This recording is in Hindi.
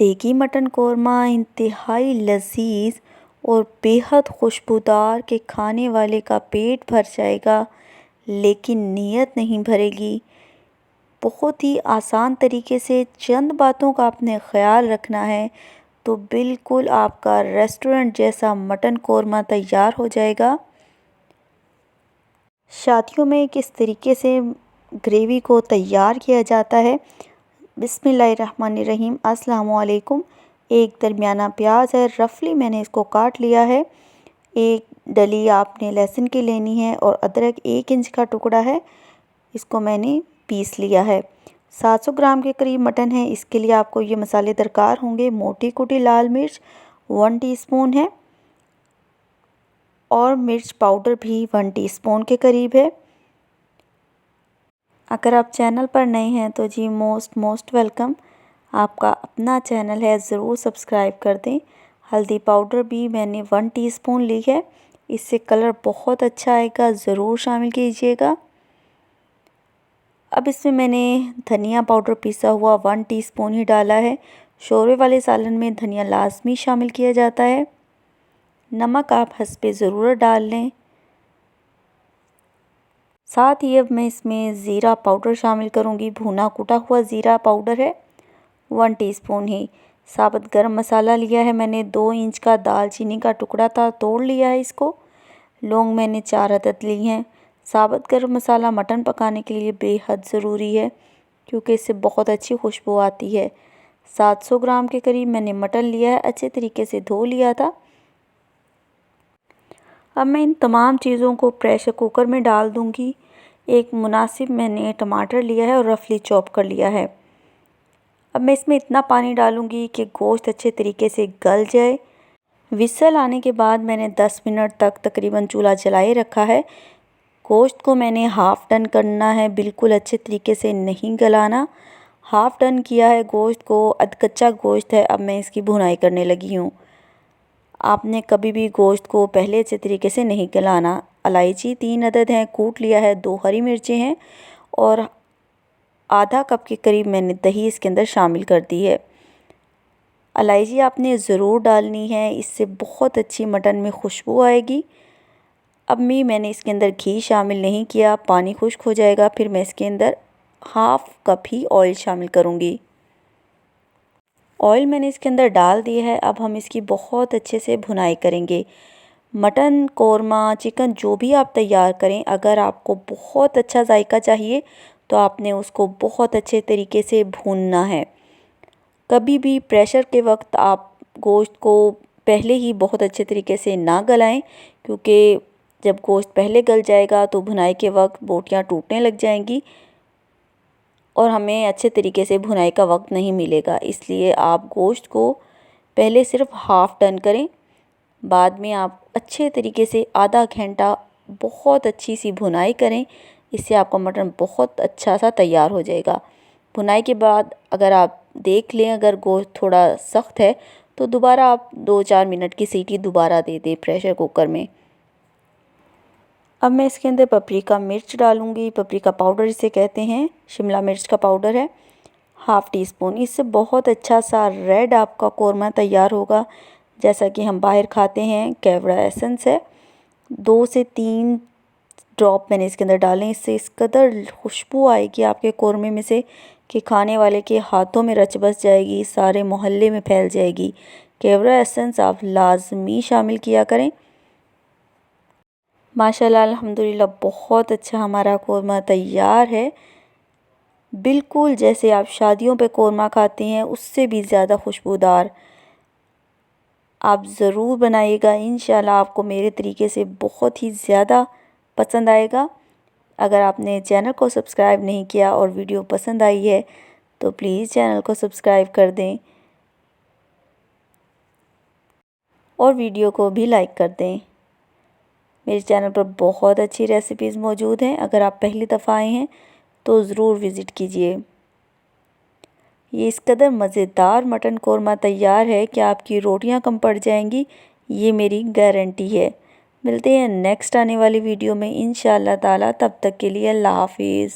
देगी मटन कोरमा इंतहाई लजीज और बेहद खुशबूदार के खाने वाले का पेट भर जाएगा लेकिन नीयत नहीं भरेगी। बहुत ही आसान तरीके से चंद बातों का आपने ख्याल रखना है तो बिल्कुल आपका रेस्टोरेंट जैसा मटन कोरमा तैयार हो जाएगा। शादियों में किस तरीके से ग्रेवी को तैयार किया जाता है। बिस्मिल्लाहिर्रहमानिर्रहीम। अस्सलामुअलैकुम। एक दरमियाना प्याज है, रफली मैंने इसको काट लिया है। एक डली आपने लहसुन की लेनी है और अदरक 1 इंच का टुकड़ा है, इसको मैंने पीस लिया है। 700 ग्राम के करीब मटन है। इसके लिए आपको ये मसाले दरकार होंगे। मोटी कुटी लाल मिर्च 1 टीस्पून है और मिर्च पाउडर भी 1 टीस्पून के करीब है। अगर आप चैनल पर नए हैं तो जी मोस्ट वेलकम। आपका अपना चैनल है, ज़रूर सब्सक्राइब कर दें। हल्दी पाउडर भी मैंने 1 टीस्पून ली है, इससे कलर बहुत अच्छा आएगा, ज़रूर शामिल कीजिएगा। अब इसमें मैंने धनिया पाउडर पिसा हुआ 1 टीस्पून ही डाला है। शोरबे वाले सालन में धनिया लाजमी शामिल किया जाता है। नमक आप हस्बे ज़रूरत डाल लें। साथ ही अब मैं इसमें ज़ीरा पाउडर शामिल करूंगी। भुना कुटा हुआ ज़ीरा पाउडर है 1 टीस्पून ही। साबुत गरम मसाला लिया है मैंने, 2 इंच का दालचीनी का टुकड़ा था, तोड़ लिया है इसको। लौंग मैंने 4 अदद ली हैं। साबुत गरम मसाला मटन पकाने के लिए बेहद ज़रूरी है क्योंकि इससे बहुत अच्छी खुशबू आती है। 700 ग्राम के करीब मैंने मटन लिया है, अच्छे तरीके से धो लिया था। अब मैं इन तमाम चीज़ों को प्रेशर कुकर में डाल दूंगी। एक मुनासिब मैंने टमाटर लिया है और रफली चॉप कर लिया है। अब मैं इसमें इतना पानी डालूंगी कि गोश्त अच्छे तरीके से गल जाए। विसल आने के बाद मैंने 10 मिनट तक तकरीबन चूल्हा जलाए रखा है। गोश्त को मैंने हाफ़ डन करना है, बिल्कुल अच्छे तरीके से नहीं गलाना। हाफ़ डन किया है गोश्त को, अध कच्चा गोश्त है। अब मैं इसकी भुनाई करने लगी हूँ। आपने कभी भी गोश्त को पहले अच्छे तरीके से नहीं गलाना। इलायची 3 अदद हैं, कूट लिया है। 2 हरी मिर्चें हैं और आधा कप के करीब मैंने दही इसके अंदर शामिल कर दी है। इलायची आपने ज़रूर डालनी है, इससे बहुत अच्छी मटन में खुशबू आएगी। अब मैंने इसके अंदर घी शामिल नहीं किया, पानी खुश्क हो जाएगा। फिर मैं इसके अंदर हाफ़ कप ही ऑयल शामिल करूँगी। ऑयल मैंने इसके अंदर डाल दिया है। अब हम इसकी बहुत अच्छे से भुनाई करेंगे। मटन कोरमा चिकन जो भी आप तैयार करें, अगर आपको बहुत अच्छा जायका चाहिए तो आपने उसको बहुत अच्छे तरीके से भूनना है। कभी भी प्रेशर के वक्त आप गोश्त को पहले ही बहुत अच्छे तरीके से ना गलाएं क्योंकि जब गोश्त पहले गल जाएगा तो भुनाई के वक्त बोटियां टूटने लग जाएंगी और हमें अच्छे तरीके से भुनाई का वक्त नहीं मिलेगा। इसलिए आप गोश्त को पहले सिर्फ हाफ़ डन करें, बाद में आप अच्छे तरीके से आधा घंटा बहुत अच्छी सी भुनाई करें। इससे आपका मटन बहुत अच्छा सा तैयार हो जाएगा। भुनाई के बाद अगर आप देख लें अगर गोश्त थोड़ा सख्त है तो दोबारा आप 2-4 मिनट की सीटी दोबारा दे दें प्रेशर कुकर में। अब मैं इसके अंदर पपरिका मिर्च डालूंगी। पपरिका पाउडर इसे कहते हैं, शिमला मिर्च का पाउडर है, हाफ़ टीस्पून। इससे बहुत अच्छा सा रेड आपका कोरमा तैयार होगा जैसा कि हम बाहर खाते हैं। केवड़ा एसेंस है, 2 से 3 ड्रॉप मैंने इसके अंदर डालें। इससे इस कदर खुशबू आएगी आपके कोरमे में से कि खाने वाले के हाथों में रच बस जाएगी, सारे मोहल्ले में फैल जाएगी। केवड़ा एसेंस आप लाजमी शामिल किया करें। माशाल्लाह अल्हम्दुलिल्लाह बहुत अच्छा हमारा कोरमा तैयार है। बिल्कुल जैसे आप शादियों पे कोरमा खाते हैं उससे भी ज़्यादा खुशबूदार। आप ज़रूर बनाइएगा, इंशाल्लाह आपको मेरे तरीके से बहुत ही ज़्यादा पसंद आएगा। अगर आपने चैनल को सब्सक्राइब नहीं किया और वीडियो पसंद आई है तो प्लीज़ चैनल को सब्सक्राइब कर दें और वीडियो को भी लाइक कर दें। मेरे चैनल पर बहुत अच्छी रेसिपीज़ मौजूद हैं, अगर आप पहली दफ़ा आए हैं तो ज़रूर विज़िट कीजिए। ये इस कदर मज़ेदार मटन कोरमा तैयार है कि आपकी रोटियां कम पड़ जाएंगी, ये मेरी गारंटी है। मिलते हैं नेक्स्ट आने वाली वीडियो में इंशाअल्लाह ताला। तब तक के लिए अल्लाह हाफिज़।